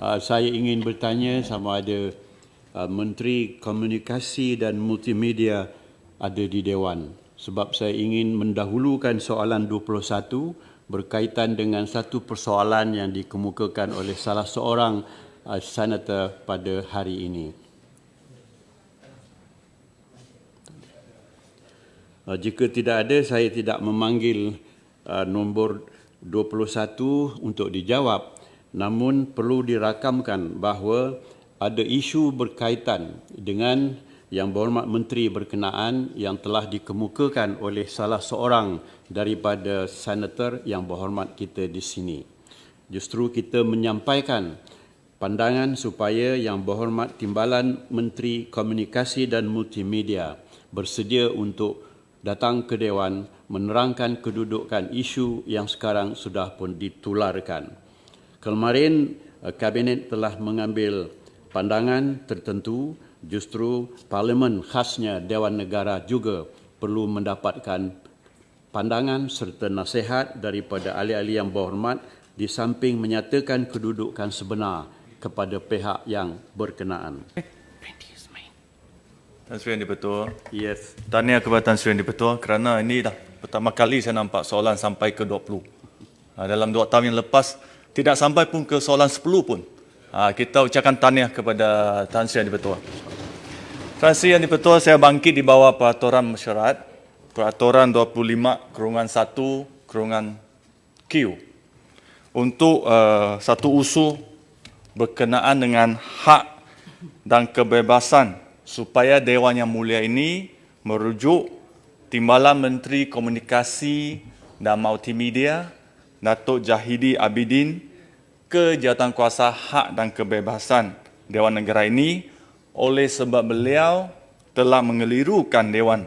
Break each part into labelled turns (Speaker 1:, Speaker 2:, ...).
Speaker 1: Saya ingin bertanya sama ada Menteri Komunikasi dan Multimedia ada di Dewan, sebab saya ingin mendahulukan soalan 21 berkaitan dengan satu persoalan yang dikemukakan oleh salah seorang senator pada hari ini. Jika tidak ada, saya tidak memanggil nombor 21 untuk dijawab. Namun perlu dirakamkan bahawa ada isu berkaitan dengan Yang Berhormat Menteri berkenaan yang telah dikemukakan oleh salah seorang daripada senator Yang Berhormat kita di sini. Justru kita menyampaikan pandangan supaya Yang Berhormat Timbalan Menteri Komunikasi dan Multimedia bersedia untuk datang ke Dewan menerangkan kedudukan isu yang sekarang sudah pun ditularkan. Kemarin Kabinet telah mengambil pandangan tertentu, justru Parlimen khasnya Dewan Negara juga perlu mendapatkan pandangan serta nasihat daripada ahli-ahli yang berhormat di samping menyatakan kedudukan sebenar kepada pihak yang berkenaan.
Speaker 2: Tan Sri Yang di-Pertua.
Speaker 1: Yes.
Speaker 2: Tahniah kepada Tan Sri Yang di-Pertua kerana ini dah pertama kali saya nampak soalan sampai ke 20. Dalam 2 tahun yang lepas, tidak sampai pun ke soalan 10 pun. Kita ucapkan tahniah kepada Tan Sri Yang di-Pertua. Tan Sri Yang di-Pertua, saya bangkit di bawah peraturan mesyuarat, peraturan 25/1/Q untuk satu usul berkenaan dengan hak dan kebebasan supaya Dewan Yang Mulia ini merujuk Timbalan Menteri Komunikasi dan Multimedia Datuk Jahidi Abidin ke Jawatankuasa Hak dan Kebebasan Dewan Negara ini oleh sebab beliau telah mengelirukan Dewan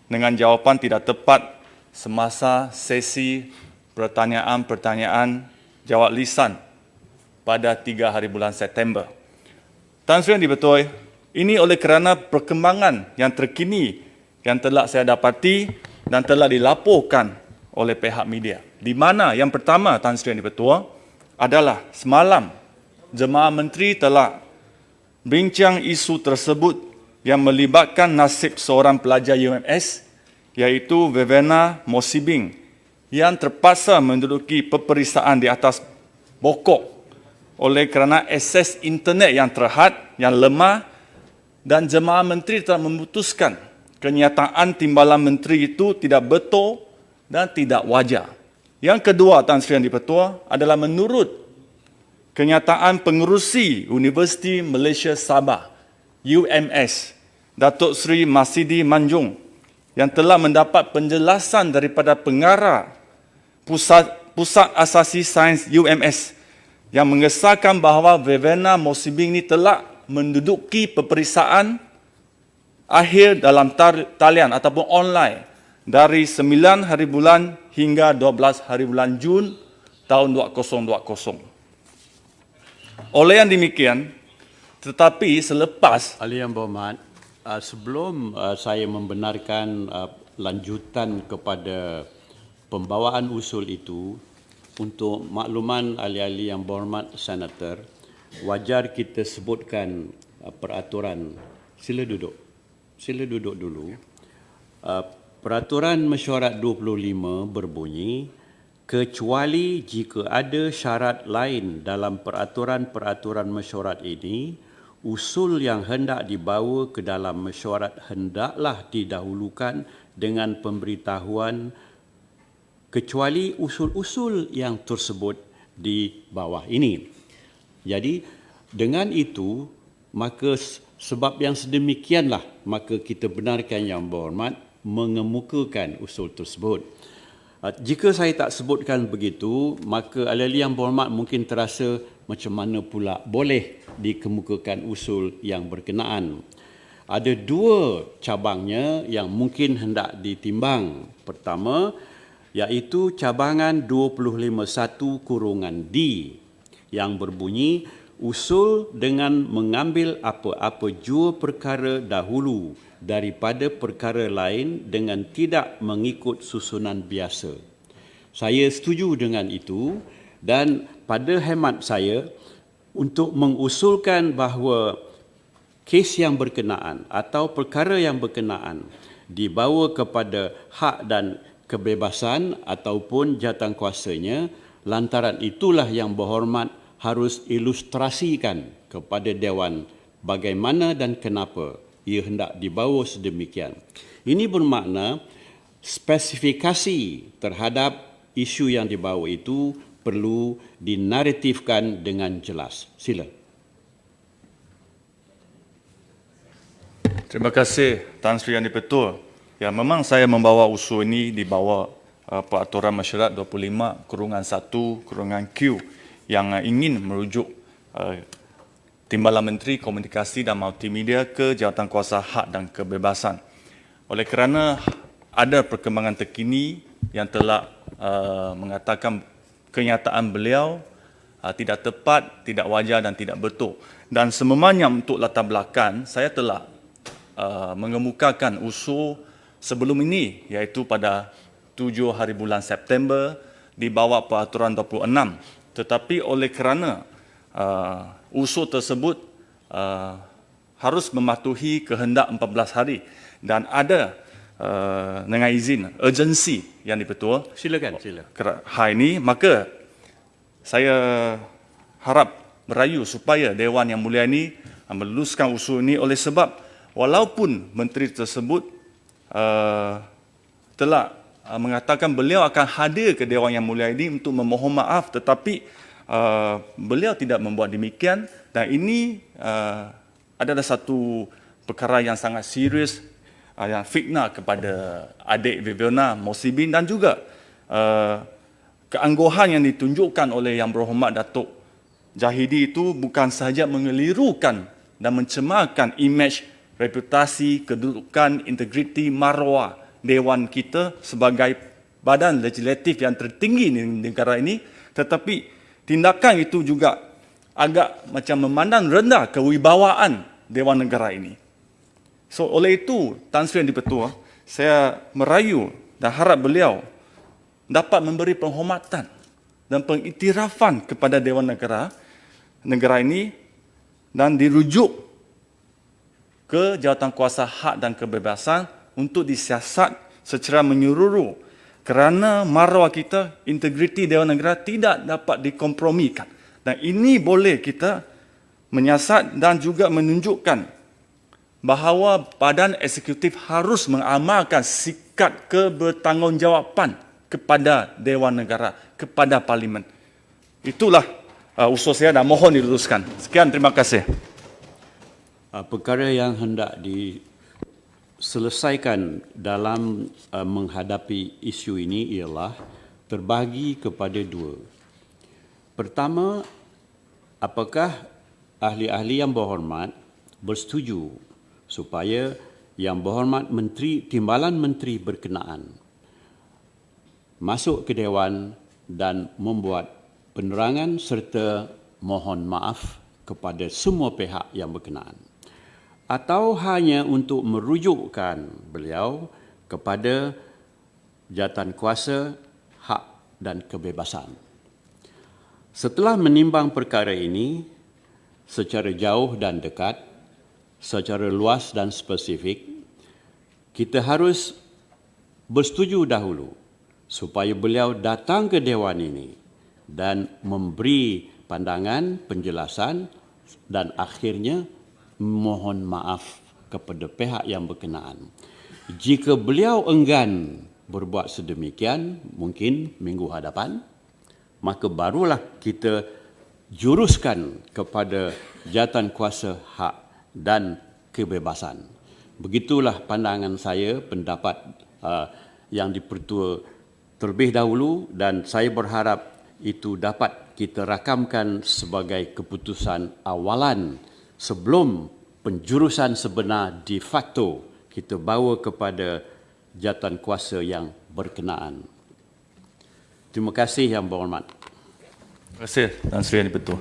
Speaker 2: dengan jawapan tidak tepat semasa sesi pertanyaan-pertanyaan jawab lisan pada 3 hari bulan September. Tan Sri Yang di-Pertua, ini oleh kerana perkembangan yang terkini yang telah saya dapati dan telah dilaporkan oleh pihak media. Di mana yang pertama, Tan Sri Yang di-Pertua, adalah semalam Jemaah Menteri telah bincang isu tersebut yang melibatkan nasib seorang pelajar UMS iaitu Vivena Mosibing yang terpaksa menduduki peperiksaan di atas pokok oleh kerana akses internet yang terhad, yang lemah, dan Jemaah Menteri telah memutuskan kenyataan Timbalan Menteri itu tidak betul dan tidak wajar. Yang kedua, Tan Sri Yang di-Pertua, adalah menurut kenyataan pengerusi Universiti Malaysia Sabah, UMS, Datuk Seri Masidi Manjung, yang telah mendapat penjelasan daripada pengarah Pusat Asasi Sains UMS yang mengesahkan bahawa Vivena Mosibing ini telah menduduki peperiksaan akhir dalam talian ataupun online dari 9 hari bulan hingga 12 hari bulan Jun tahun 2020. Oleh yang demikian, tetapi selepas
Speaker 1: Ahli Yang Berhormat, sebelum saya membenarkan lanjutan kepada pembawaan usul itu, untuk makluman ahli-ahli yang berhormat senator, wajar kita sebutkan peraturan. Sila duduk. Sila duduk dulu. Peraturan Mesyuarat 25 berbunyi, kecuali jika ada syarat lain dalam peraturan-peraturan mesyuarat ini, usul yang hendak dibawa ke dalam mesyuarat hendaklah didahulukan dengan pemberitahuan kecuali usul-usul yang tersebut di bawah ini. Jadi, dengan itu, maka sebab yang sedemikianlah, maka kita benarkan Yang Berhormat mengemukakan usul tersebut. Jika saya tak sebutkan begitu, maka ahli-ahli Yang Berhormat mungkin terasa macam mana pula boleh dikemukakan usul yang berkenaan. Ada 2 cabangnya yang mungkin hendak ditimbang. Pertama, iaitu cabangan 25(1)D yang berbunyi usul dengan mengambil apa-apa jua perkara dahulu daripada perkara lain dengan tidak mengikut susunan biasa. Saya setuju dengan itu dan pada hemat saya, untuk mengusulkan bahawa kes yang berkenaan atau perkara yang berkenaan dibawa kepada hak dan kebebasan ataupun jawatankuasanya, lantaran itulah yang berhormat harus ilustrasikan kepada Dewan bagaimana dan kenapa ia hendak dibawa sedemikian. Ini bermakna spesifikasi terhadap isu yang dibawa itu perlu dinaratifkan dengan jelas. Sila.
Speaker 2: Terima kasih Tan Sri Yang Dipertua. Ya, memang saya membawa usul ini di bawah Peraturan Mesyuarat 25/1/Q yang ingin merujuk Timbalan Menteri Komunikasi dan Multimedia ke Jawatankuasa Hak dan Kebebasan. Oleh kerana ada perkembangan terkini yang telah mengatakan kenyataan beliau tidak tepat, tidak wajar dan tidak betul. Dan sememangnya untuk latar belakang, saya telah mengemukakan usul sebelum ini, iaitu pada 7 hari bulan September di bawah Peraturan 26. Tetapi oleh kerana usul tersebut harus mematuhi kehendak 14 hari dan ada dengan izin urgensi Yang Dipertua
Speaker 1: Silakan.
Speaker 2: hal ini, maka saya harap merayu supaya Dewan Yang Mulia ini meluluskan usul ini oleh sebab walaupun menteri tersebut telah mengatakan beliau akan hadir ke Dewan Yang Mulia ini untuk memohon maaf, tetapi beliau tidak membuat demikian, dan ini adalah satu perkara yang sangat serius, yang fitnah kepada adik Viviana Mosibin dan juga keangguhan yang ditunjukkan oleh Yang Berhormat Datuk Jahidi itu bukan sahaja mengelirukan dan mencemarkan imej, reputasi, kedudukan, integriti, maruah Dewan kita sebagai badan legislatif yang tertinggi di negara ini, tetapi tindakan itu juga agak macam memandang rendah kewibawaan Dewan Negara ini. So, oleh itu, Tan Sri Yang Dipertua, saya merayu dan harap beliau dapat memberi penghormatan dan pengiktirafan kepada Dewan Negara ini dan dirujuk ke Jawatankuasa Hak dan Kebebasan untuk disiasat secara menyeluruh kerana maruah kita, integriti Dewan Negara tidak dapat dikompromikan. Dan ini boleh kita menyiasat dan juga menunjukkan bahawa badan eksekutif harus mengamalkan sikap kebertanggungjawapan kepada Dewan Negara, kepada Parlimen. Itulah usul saya dan mohon diluluskan. Sekian, terima kasih.
Speaker 1: Perkara yang hendak diselesaikan dalam menghadapi isu ini ialah terbahagi kepada dua. Pertama, apakah ahli-ahli yang berhormat bersetuju supaya Yang Berhormat Timbalan Menteri berkenaan masuk ke Dewan dan membuat penerangan serta mohon maaf kepada semua pihak yang berkenaan, atau hanya untuk merujukkan beliau kepada Jawatankuasa Hak dan Kebebasan. Setelah menimbang perkara ini secara jauh dan dekat, secara luas dan spesifik, kita harus bersetuju dahulu supaya beliau datang ke Dewan ini dan memberi pandangan, penjelasan dan akhirnya mohon maaf kepada pihak yang berkenaan. Jika beliau enggan berbuat sedemikian, mungkin minggu hadapan, maka barulah kita juruskan kepada Jawatankuasa Hak dan Kebebasan. Begitulah pandangan saya, pendapat Yang Dipertua terlebih dahulu, dan saya berharap itu dapat kita rakamkan sebagai keputusan awalan sebelum penjurusan sebenar de facto kita bawa kepada jawatankuasa yang berkenaan. Terima kasih Yang Berhormat.
Speaker 2: Terima kasih Tan Sri Yang Dipertua.